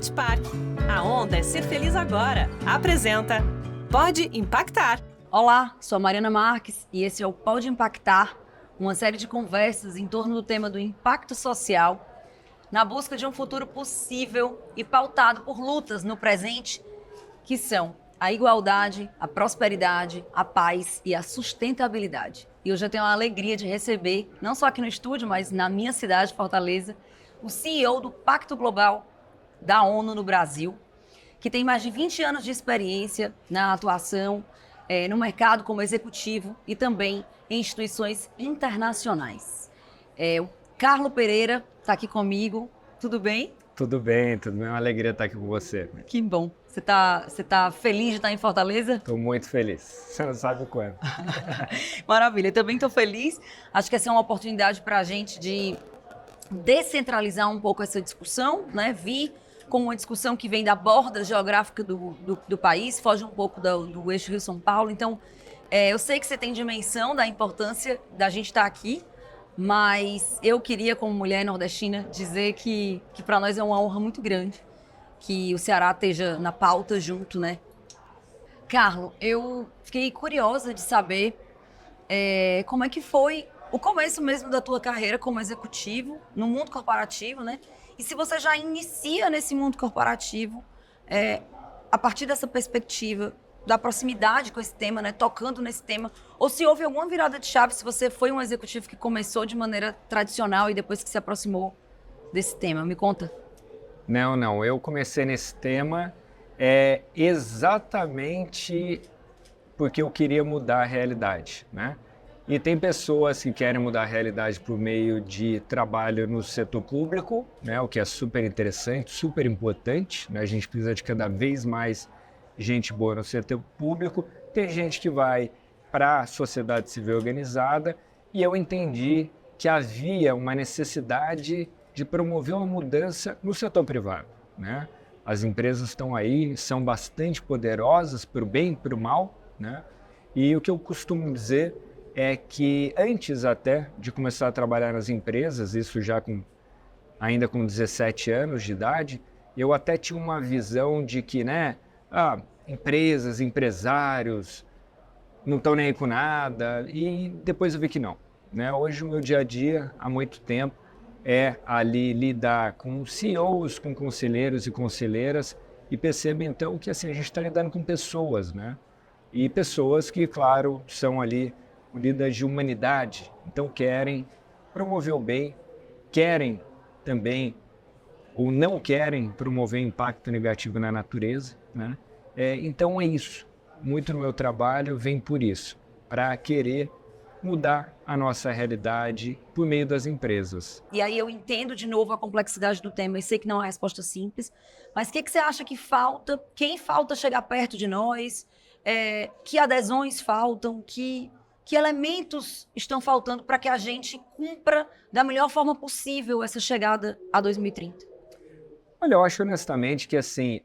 Beach Park. A onda é ser feliz agora. Apresenta Pode Impactar. Olá, sou a Mariana Marques e esse é o Pode Impactar, uma série de conversas em torno do tema do impacto social, na busca de um futuro possível e pautado por lutas no presente, que são a igualdade, a prosperidade, a paz e a sustentabilidade. E hoje eu tenho a alegria de receber, não só aqui no estúdio, mas na minha cidade, Fortaleza, o CEO do Pacto Global da ONU no Brasil, que tem mais de 20 anos de experiência na atuação no mercado como executivo e também em instituições internacionais. O Carlo Pereira está aqui comigo. Tudo bem? Tudo bem, tudo bem. É uma alegria estar aqui com você. Que bom. Você tá feliz de estar em Fortaleza? Estou muito feliz. Você não sabe o quanto. Maravilha. Eu também estou feliz. Acho que essa é uma oportunidade para a gente de descentralizar um pouco essa discussão, né? Vir com uma discussão que vem da borda geográfica do país, foge um pouco do eixo Rio-São Paulo. Então, eu sei que você tem dimensão da importância da gente estar aqui, mas eu queria, como mulher nordestina, dizer que para nós é uma honra muito grande que o Ceará esteja na pauta junto, né? Carlo, eu fiquei curiosa de saber como é que foi o começo mesmo da tua carreira como executivo no mundo corporativo, né? E se você já inicia nesse mundo corporativo, a partir dessa perspectiva da proximidade com esse tema, né? Tocando nesse tema, ou se houve alguma virada de chave, se você foi um executivo que começou de maneira tradicional e depois que se aproximou desse tema. Me conta. Não. Eu comecei nesse tema exatamente porque eu queria mudar a realidade, né? E tem pessoas que querem mudar a realidade por meio de trabalho no setor público, né? O que é super interessante, super importante, né? A gente precisa de cada vez mais gente boa no setor público. Tem gente que vai para a sociedade civil organizada e eu entendi que havia uma necessidade de promover uma mudança no setor privado, né? As empresas estão aí, são bastante poderosas para o bem e para o mal, né? E o que eu costumo dizer é que antes até de começar a trabalhar nas empresas, isso já ainda com 17 anos de idade, eu até tinha uma visão de que, né, empresas, empresários não estão nem aí com nada, e depois eu vi que não, né? Hoje o meu dia a dia, há muito tempo, é ali lidar com CEOs, com conselheiros e conselheiras, e percebo então que assim, a gente está lidando com pessoas, né? E pessoas que, claro, são ali unidas de humanidade, então querem promover o bem, querem também ou não querem promover impacto negativo na natureza, né? Então é isso, muito no meu trabalho vem por isso, para querer mudar a nossa realidade por meio das empresas. E aí eu entendo de novo a complexidade do tema e sei que não é uma resposta simples, mas o que você acha que falta? Quem falta chegar perto de nós? Que adesões faltam? Que elementos estão faltando para que a gente cumpra da melhor forma possível essa chegada a 2030? Olha, eu acho honestamente que assim,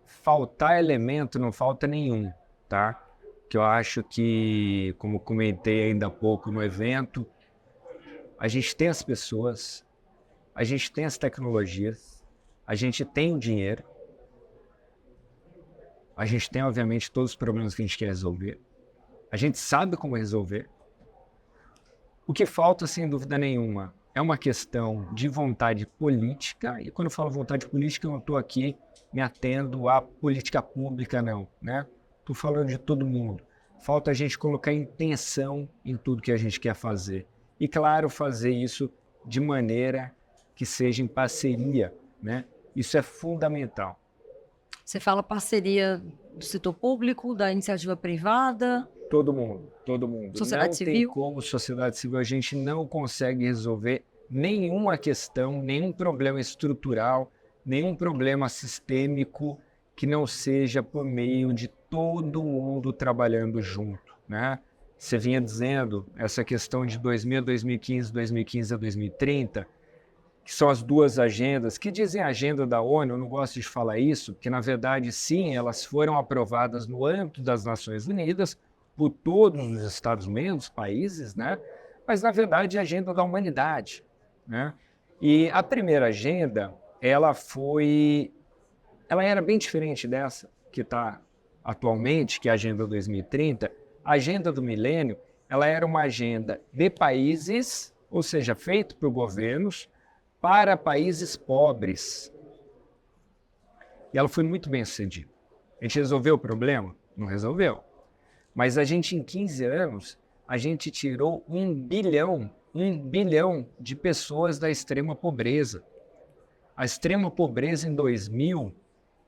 faltar elemento não falta nenhum, tá? Que eu acho que, como comentei ainda há pouco no evento, a gente tem as pessoas, a gente tem as tecnologias, a gente tem o dinheiro, a gente tem, obviamente, todos os problemas que a gente quer resolver, a gente sabe como resolver. O que falta, sem dúvida nenhuma, é uma questão de vontade política, e quando eu falo vontade política, eu não estou aqui me atendo à política pública, não, né? Estou falando de todo mundo. Falta a gente colocar intenção em tudo que a gente quer fazer. E, claro, fazer isso de maneira que seja em parceria, né? Isso é fundamental. Você fala parceria do setor público, da iniciativa privada? Todo mundo. Sociedade civil? Não tem como sociedade civil, a gente não consegue resolver nenhuma questão, nenhum problema estrutural, nenhum problema sistêmico que não seja por meio de todo mundo trabalhando junto, né? Você vinha dizendo essa questão de 2000 a 2015, 2015 a 2030, que são as duas agendas, que dizem a agenda da ONU, eu não gosto de falar isso, porque na verdade sim, elas foram aprovadas no âmbito das Nações Unidas por todos os Estados-membros, países, né? Mas na verdade é a agenda da humanidade, né? E a primeira agenda, ela foi ela era bem diferente dessa que está atualmente, que é a Agenda 2030. A Agenda do Milênio, ela era uma agenda de países, ou seja, feita por governos, para países pobres. E ela foi muito bem sucedida. A gente resolveu o problema? Não resolveu. Mas a gente, em 15 anos, a gente tirou 1 bilhão de pessoas da extrema pobreza. A extrema pobreza em 2000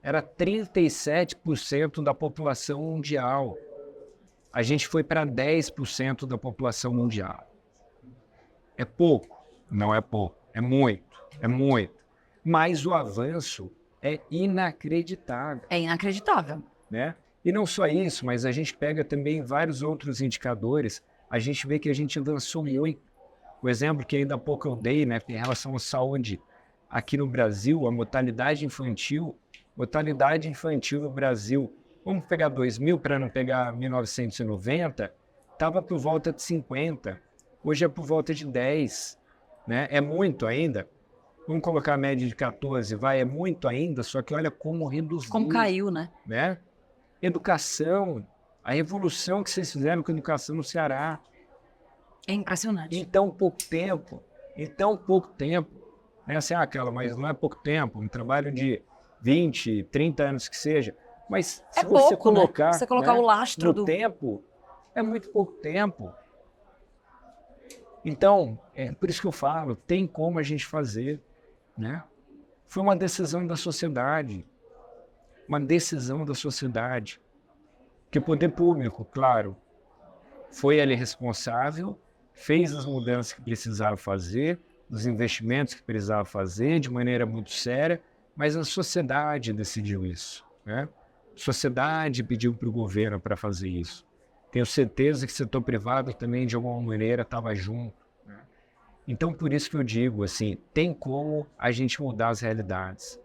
era 37% da população mundial. A gente foi para 10% da população mundial. É pouco? Não é pouco. É muito. É muito. Mas o avanço é inacreditável. É inacreditável. Né? E não só isso, mas a gente pega também vários outros indicadores. A gente vê que a gente avançou muito. O exemplo que ainda há pouco eu dei, né, em relação à saúde. Aqui no Brasil, a mortalidade infantil no Brasil, vamos pegar 2000 para não pegar 1990, estava por volta de 50. Hoje é por volta de 10. Né? É muito ainda. Vamos colocar a média de 14, é muito ainda, só que olha como reduziu. Como caiu, né? Educação, a revolução que vocês fizeram com a educação no Ceará. É impressionante. Em tão pouco tempo. Né? Assim, aquela, mas não é pouco tempo, um trabalho de 20, 30 anos que seja. Mas se você pouco, colocar, né? Você colocar o lastro no tempo, é muito pouco tempo. Então, é por isso que eu falo, tem como a gente fazer. Né? Foi uma decisão da sociedade. Que o poder público, claro, foi ali responsável, fez as mudanças que precisava fazer, os investimentos que precisava fazer de maneira muito séria, mas a sociedade decidiu isso. Né? A sociedade pediu para o governo para fazer isso. Tenho certeza que o setor privado também, de alguma maneira, estava junto. Né? Então, por isso que eu digo, assim, tem como a gente mudar as realidades.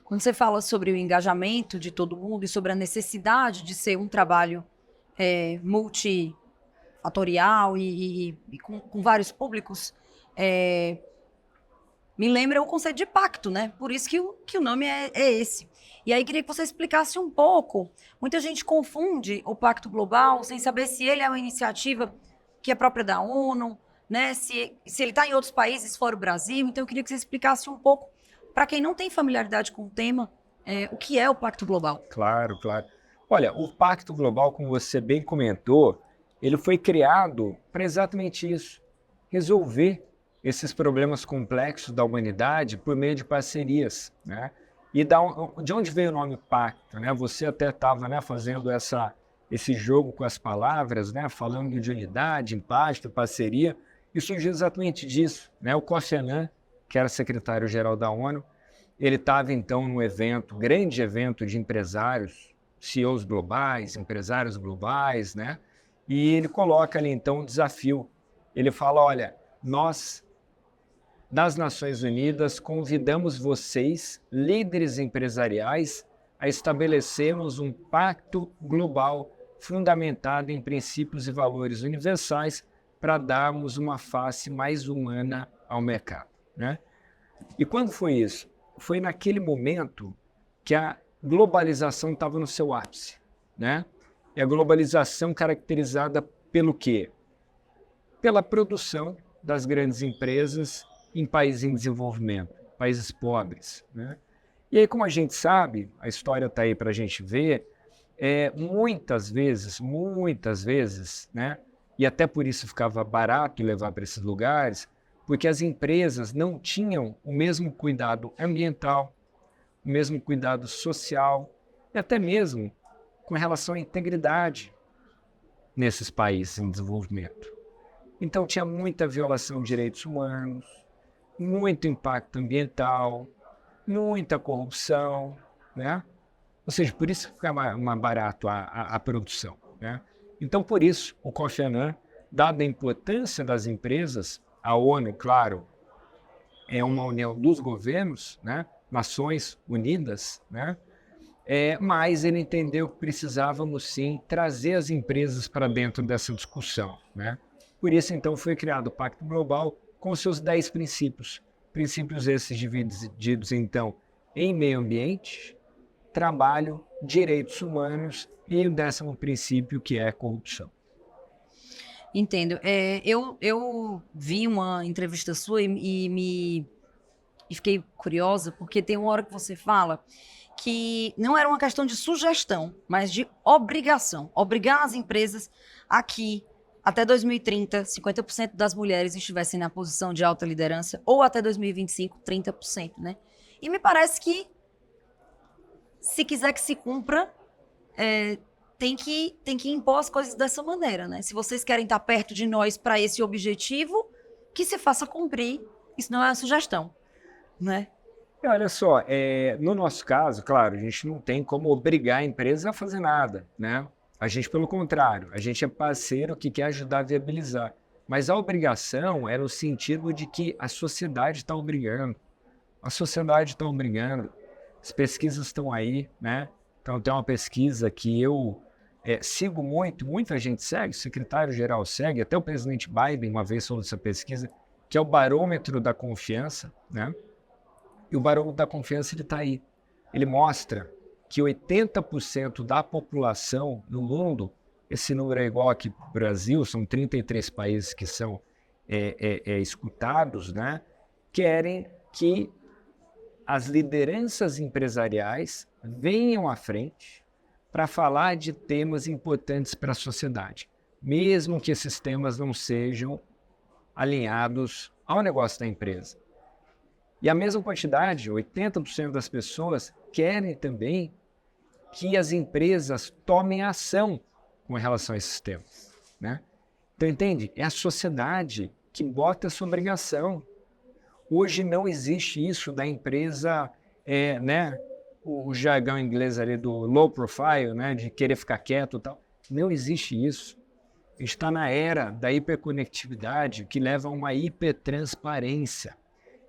Quando você fala sobre o engajamento de todo mundo e sobre a necessidade de ser um trabalho multifatorial e com vários públicos, me lembra o conceito de pacto, né? Por isso que o nome é esse. E aí queria que você explicasse um pouco. Muita gente confunde o Pacto Global sem saber se ele é uma iniciativa que é própria da ONU, né? Se ele está em outros países fora o Brasil. Então eu queria que você explicasse um pouco, para quem não tem familiaridade com o tema, o que é o Pacto Global. Claro. Olha, o Pacto Global, como você bem comentou, ele foi criado para exatamente isso, resolver esses problemas complexos da humanidade por meio de parcerias. Né? E de onde veio o nome Pacto? Né? Você até estava, né, fazendo esse jogo com as palavras, né, falando de unidade, impacto, parceria, e surgiu exatamente disso. Né? O Kofi Annan, que era secretário-geral da ONU, ele estava então num grande evento de empresários, CEOs globais, empresários globais, né? E ele coloca ali então um desafio. Ele fala, olha, nós, das Nações Unidas, convidamos vocês, líderes empresariais, a estabelecermos um pacto global fundamentado em princípios e valores universais para darmos uma face mais humana ao mercado. Né? E quando foi isso? Foi naquele momento que a globalização estava no seu ápice. Né? E a globalização caracterizada pelo quê? Pela produção das grandes empresas em países em desenvolvimento, países pobres. Né? E aí, como a gente sabe, a história está aí para a gente ver, muitas vezes, né? E até por isso ficava barato levar para esses lugares, porque as empresas não tinham o mesmo cuidado ambiental, o mesmo cuidado social e até mesmo com relação à integridade nesses países em desenvolvimento. Então tinha muita violação de direitos humanos, muito impacto ambiental, muita corrupção, né? Ou seja, por isso ficava mais barato a produção. Né? Então, por isso, o Kofi Annan, dada a importância das empresas, a ONU, claro, é uma união dos governos, né? Nações Unidas, né? Mas ele entendeu que precisávamos, sim, trazer as empresas para dentro dessa discussão. Né? Por isso, então, foi criado o Pacto Global com seus 10 princípios. Princípios esses divididos, então, em meio ambiente, trabalho, direitos humanos e o 10º princípio, que é corrupção. Entendo. Eu vi uma entrevista sua e fiquei curiosa, porque tem uma hora que você fala que não era uma questão de sugestão, mas de obrigação. Obrigar as empresas a que, até 2030, 50% das mulheres estivessem na posição de alta liderança, ou até 2025, 30%, né? E me parece que, se quiser que se cumpra, tem que impor as coisas dessa maneira, né? Se vocês querem estar perto de nós para esse objetivo, que se faça cumprir. Isso não é uma sugestão, né? E olha só, no nosso caso, claro, a gente não tem como obrigar a empresa a fazer nada, né? A gente, pelo contrário, a gente é parceiro que quer ajudar a viabilizar. Mas a obrigação é no sentido de que a sociedade está obrigando. A sociedade está obrigando. As pesquisas estão aí, né? Então tem uma pesquisa que eu sigo muito, muita gente segue, o secretário-geral segue, até o presidente Biden uma vez falou dessa pesquisa, que é o barômetro da confiança, né? E o barômetro da confiança, ele está aí. Ele mostra que 80% da população no mundo, esse número é igual aqui para o Brasil, são 33 países que são escutados, né? Querem que as lideranças empresariais venham à frente para falar de temas importantes para a sociedade, mesmo que esses temas não sejam alinhados ao negócio da empresa. E a mesma quantidade, 80% das pessoas, querem também que as empresas tomem ação com relação a esses temas, né? Então, entende? É a sociedade que bota essa obrigação. Hoje não existe isso da empresa, né? O jargão inglês ali do low profile, né? De querer ficar quieto e tal. Não existe isso. A gente está na era da hiperconectividade que leva a uma hipertransparência.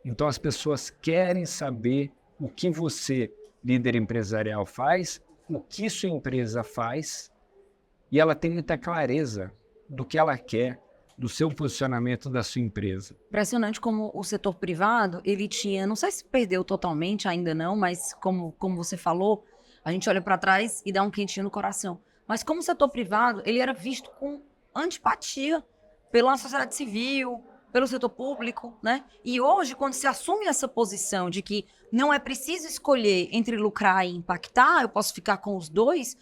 Então as pessoas querem saber o que você, líder empresarial, faz, o que sua empresa faz, e ela tem muita clareza do que ela quer, do seu posicionamento da sua empresa. Impressionante como o setor privado, ele tinha, não sei se perdeu totalmente, ainda não, mas como você falou, a gente olha para trás e dá um quentinho no coração. Mas como o setor privado, ele era visto com antipatia pela sociedade civil, pelo setor público, né? E hoje, quando se assume essa posição de que não é preciso escolher entre lucrar e impactar, eu posso ficar com os dois,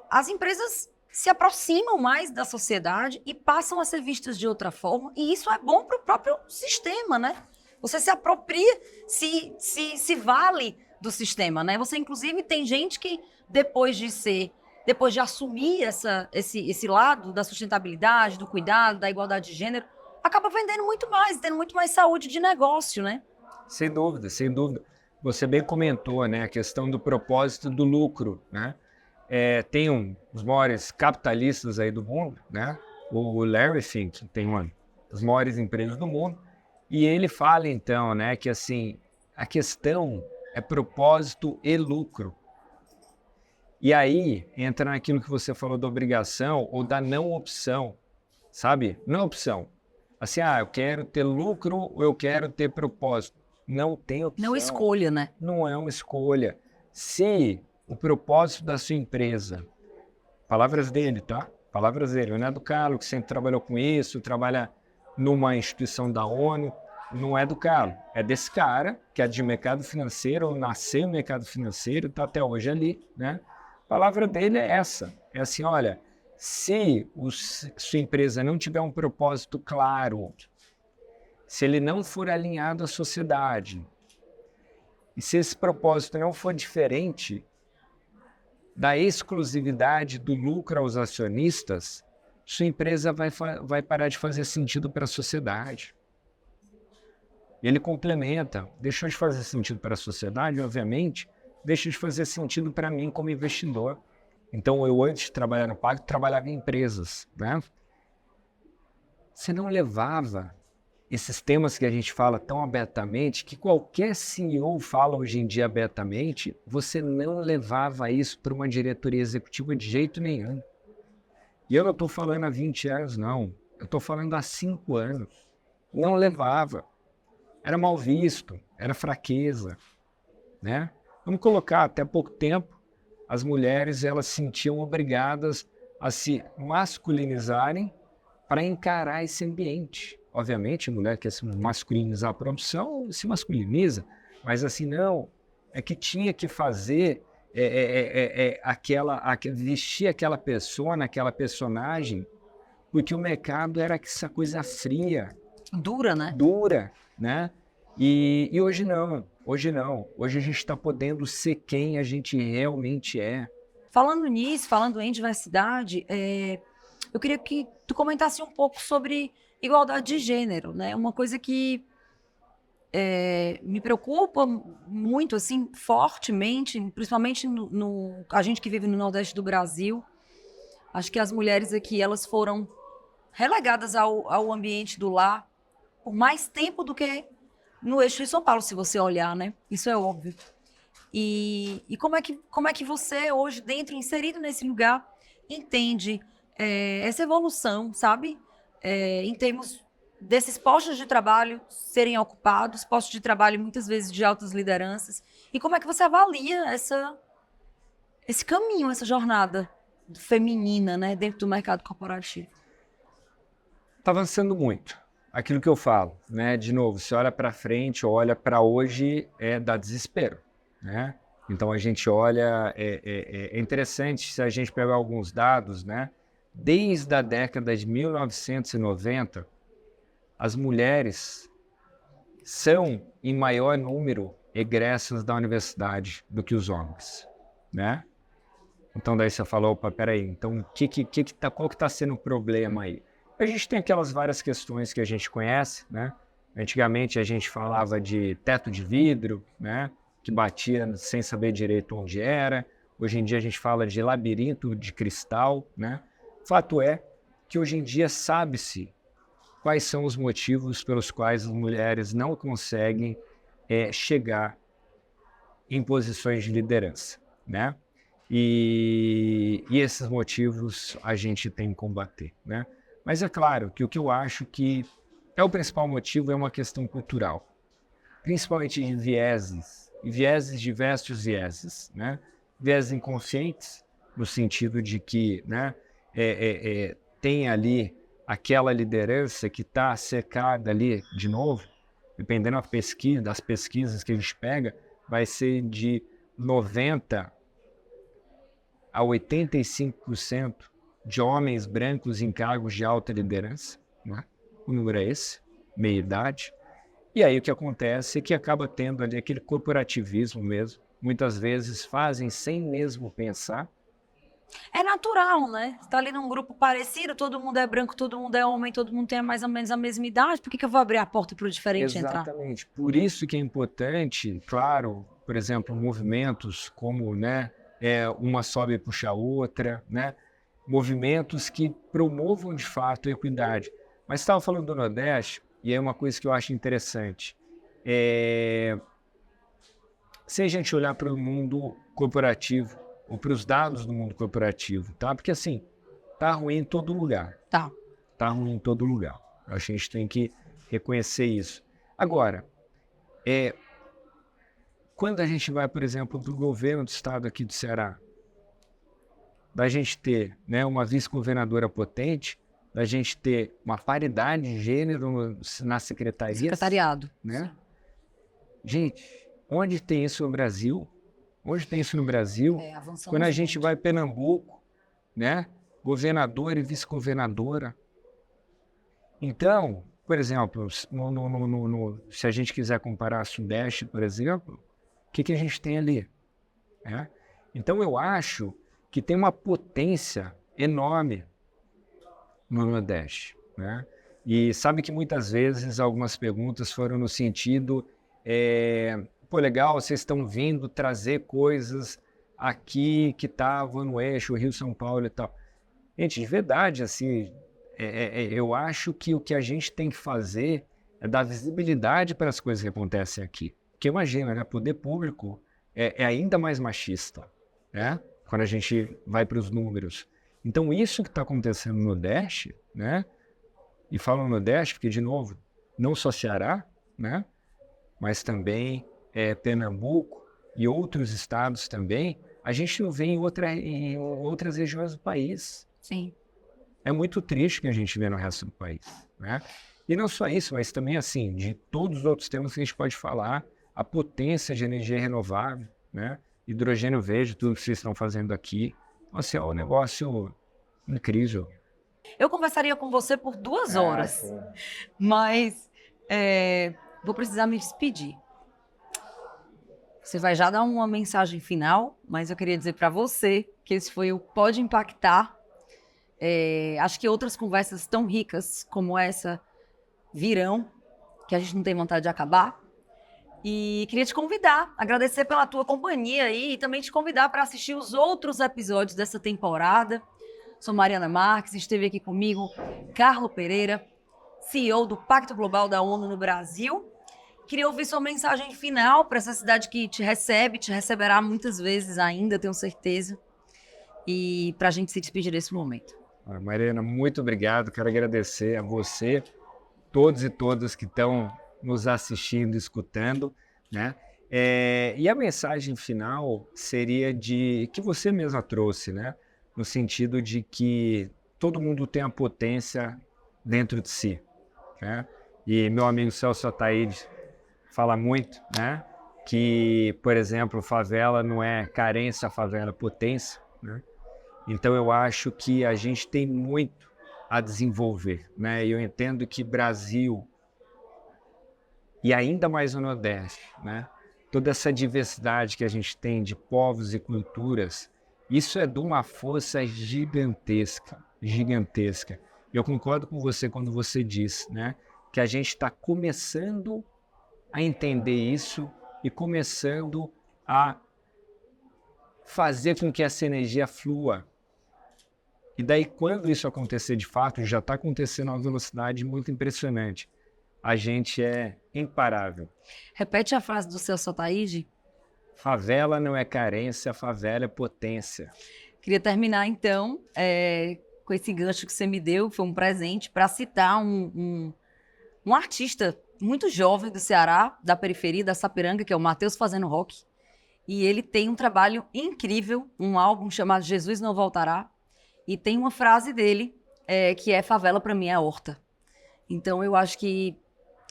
as empresas se aproximam mais da sociedade e passam a ser vistas de outra forma, e isso é bom para o próprio sistema, né? Você se apropria, se vale do sistema, né? Você, inclusive, tem gente que, depois de assumir esse lado da sustentabilidade, do cuidado, da igualdade de gênero, acaba vendendo muito mais, tendo muito mais saúde de negócio, né? Sem dúvida, sem dúvida. Você bem comentou, né, a questão do propósito do lucro, né? Tem os maiores capitalistas aí do mundo, né? O Larry Fink tem uma das maiores empresas do mundo, e ele fala então, né, que assim, a questão é propósito e lucro. E aí entra naquilo que você falou da obrigação ou da não opção, sabe? Não opção. Assim, eu quero ter lucro ou eu quero ter propósito. Não tem opção. Não escolha, né? Não é uma escolha. Se o propósito da sua empresa, palavras dele, tá? Palavras dele, não é do Carlos, que sempre trabalhou com isso, trabalha numa instituição da ONU, não é do Carlos. É desse cara, que é de mercado financeiro, nasceu no mercado financeiro, está até hoje ali, né? A palavra dele é essa. É assim, olha, se sua empresa não tiver um propósito claro, se ele não for alinhado à sociedade, e se esse propósito não for diferente da exclusividade do lucro aos acionistas, sua empresa vai parar de fazer sentido para a sociedade. E ele complementa, deixou de fazer sentido para a sociedade, obviamente, deixa de fazer sentido para mim como investidor. Então, eu antes de trabalhar no Pacto, trabalhava em empresas, né? Você não levava esses temas que a gente fala tão abertamente, que qualquer CEO fala hoje em dia abertamente, você não levava isso para uma diretoria executiva de jeito nenhum. E eu não estou falando há 20 anos, não. Eu estou falando há 5 anos. Não levava. Era mal visto, era fraqueza, né? Vamos colocar, até pouco tempo, as mulheres elas se sentiam obrigadas a se masculinizarem para encarar esse ambiente. Obviamente, a mulher quer se masculinizar a profissão, se masculiniza, mas assim, não, é que tinha que fazer vestir aquela persona, aquela personagem, porque o mercado era essa coisa fria, Dura, né? dura, né? E hoje não, hoje não. Hoje a gente está podendo ser quem a gente realmente é. Falando nisso, falando em diversidade, eu queria que tu comentasse um pouco sobre igualdade de gênero, né? Uma coisa que me preocupa muito, assim, fortemente, principalmente a gente que vive no Nordeste do Brasil. Acho que as mulheres aqui, elas foram relegadas ao ambiente do lar por mais tempo do que no eixo de São Paulo, se você olhar, né? Isso é óbvio. E como é que você, hoje, inserido nesse lugar, entende essa evolução, sabe? Em termos desses postos de trabalho serem ocupados, postos de trabalho muitas vezes de altas lideranças, e como é que você avalia esse caminho, essa jornada feminina, né, dentro do mercado corporativo? Está avançando muito. Aquilo que eu falo, né? De novo, se olha para frente, olha para hoje, dá desespero, né? Então a gente olha, é interessante se a gente pegar alguns dados, né? Desde a década de 1990, as mulheres são em maior número egressas da universidade do que os homens, né? Então daí você falou, opa, peraí, então qual que tá sendo o problema aí? A gente tem aquelas várias questões que a gente conhece, né? Antigamente a gente falava de teto de vidro, né? Que batia sem saber direito onde era. Hoje em dia a gente fala de labirinto de cristal, né? Fato é que hoje em dia sabe-se quais são os motivos pelos quais as mulheres não conseguem chegar em posições de liderança, né? E esses motivos a gente tem que combater, né? Mas é claro que o que eu acho que é o principal motivo é uma questão cultural, principalmente de vieses, e vieses, diversos vieses, né? Vieses inconscientes, no sentido de que, né, tem ali aquela liderança que está cercada ali, de novo, dependendo das pesquisas que a gente pega, vai ser de 90% a 85% de homens brancos em cargos de alta liderança, né? O número é esse, meia-idade. E aí o que acontece é que acaba tendo ali aquele corporativismo mesmo. Muitas vezes fazem sem mesmo pensar. É natural, né? Você tá ali num grupo parecido, todo mundo é branco, todo mundo é homem, todo mundo tem mais ou menos a mesma idade, por que eu vou abrir a porta para o diferente entrar? Exatamente. Por isso que é importante, claro, por exemplo, movimentos como, né, uma sobe e puxa a outra, né? Movimentos que promovam de fato a equidade. Mas estava falando do Nordeste, e é uma coisa que eu acho interessante. Se a gente olhar para o mundo corporativo, ou para os dados do mundo corporativo, tá? Porque assim, tá ruim em todo lugar. Tá. Tá ruim em todo lugar. A gente tem que reconhecer isso. Agora, quando a gente vai, por exemplo, para o governo do estado aqui do Ceará, da gente ter, né, uma vice-governadora potente, da gente ter uma paridade de gênero na secretaria. Secretariado. Né? Gente, onde tem isso no Brasil? Onde tem isso no Brasil? Quando a gente vai para Pernambuco, né? Governador e vice-governadora. Então, por exemplo, se a gente quiser comparar Sudeste, por exemplo, o que a gente tem ali? Então, eu acho que tem uma potência enorme no Nordeste, né? E sabe que muitas vezes algumas perguntas foram no sentido, pô, legal, vocês estão vindo trazer coisas aqui que estavam no eixo, Rio-São Paulo e tal. Gente, de verdade, assim, eu acho que o que a gente tem que fazer é dar visibilidade para as coisas que acontecem aqui. Porque imagina, né? Poder público é ainda mais machista, né? Quando a gente vai para os números. Então, isso que está acontecendo no Nordeste, né? E falo no Nordeste porque, de novo, não só Ceará, né? Mas também Pernambuco, e outros estados também, a gente não vê em outras regiões do país. Sim. É muito triste que a gente vê no resto do país, né? E não só isso, mas também, assim, de todos os outros temas que a gente pode falar, a potência de energia renovável, né? Hidrogênio verde, tudo que vocês estão fazendo aqui. Assim, é um negócio incrível. Eu conversaria com você por 2 horas, Sim. mas vou precisar me despedir. Você vai já dar uma mensagem final, mas eu queria dizer para você que esse foi o Pode Impactar. Acho que outras conversas tão ricas como essa virão, que a gente não tem vontade de acabar. E queria te convidar, agradecer pela tua companhia aí e também te convidar para assistir os outros episódios dessa temporada. Sou Mariana Marques, esteve aqui comigo Carlo Pereira, CEO do Pacto Global da ONU no Brasil. Queria ouvir sua mensagem final para essa cidade que te recebe, te receberá muitas vezes ainda, tenho certeza. E para a gente se despedir desse momento. Mariana, muito obrigado. Quero agradecer a você, todos e todas que estão nos assistindo, escutando, né? E a mensagem final seria que você mesma trouxe, né? No sentido de que todo mundo tem a potência dentro de si, né? E meu amigo Celso Ataíde fala muito, né? Que, por exemplo, favela não é carência, favela é potência, né? Então eu acho que a gente tem muito a desenvolver, né? E eu entendo que Brasil e ainda mais o Nordeste, né? Toda essa diversidade que a gente tem de povos e culturas, isso é de uma força gigantesca, gigantesca. Eu concordo com você quando você diz, né? Que a gente está começando a entender isso e começando a fazer com que essa energia flua. E daí, quando isso acontecer de fato, já está acontecendo a uma velocidade muito impressionante. A gente é imparável. Repete a frase do Celso Ataíde. Favela não é carência, favela é potência. Queria terminar, então, com esse gancho que você me deu, foi um presente, para citar um artista muito jovem do Ceará, da periferia, da Sapiranga, que é o Matheus Fazendo Rock. E ele tem um trabalho incrível, um álbum chamado Jesus Não Voltará. E tem uma frase dele, que é favela pra mim é horta. Então eu acho que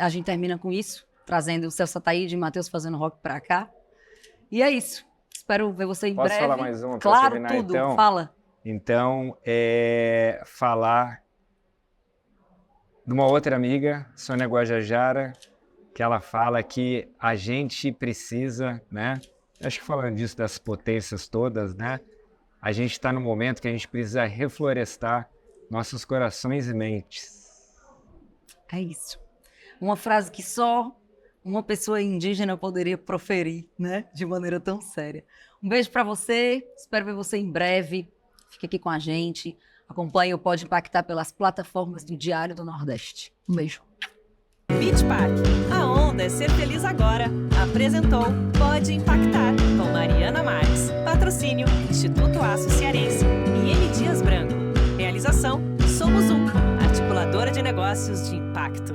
a gente termina com isso, trazendo o Celso Ataíde e Matheus Fazendo Rock pra cá. E é isso. Espero ver você em breve. Posso falar mais uma? Claro, terminar, tudo. Então? Fala. Então, falar de uma outra amiga, Sônia Guajajara, que ela fala que a gente precisa, né? Acho que falando disso, das potências todas, né? A gente está no momento que a gente precisa reflorestar nossos corações e mentes. É isso. Uma frase que só uma pessoa indígena poderia proferir, né? De maneira tão séria. Um beijo para você. Espero ver você em breve. Fique aqui com a gente. Acompanhe o Pode Impactar pelas plataformas do Diário do Nordeste. Um beijo. Beach Park. A onda é ser feliz agora. Apresentou Pode Impactar com Mariana Marques. Patrocínio Instituto Aço Cearense e M. Dias Branco. Realização Somos Um, articuladora de negócios de impacto.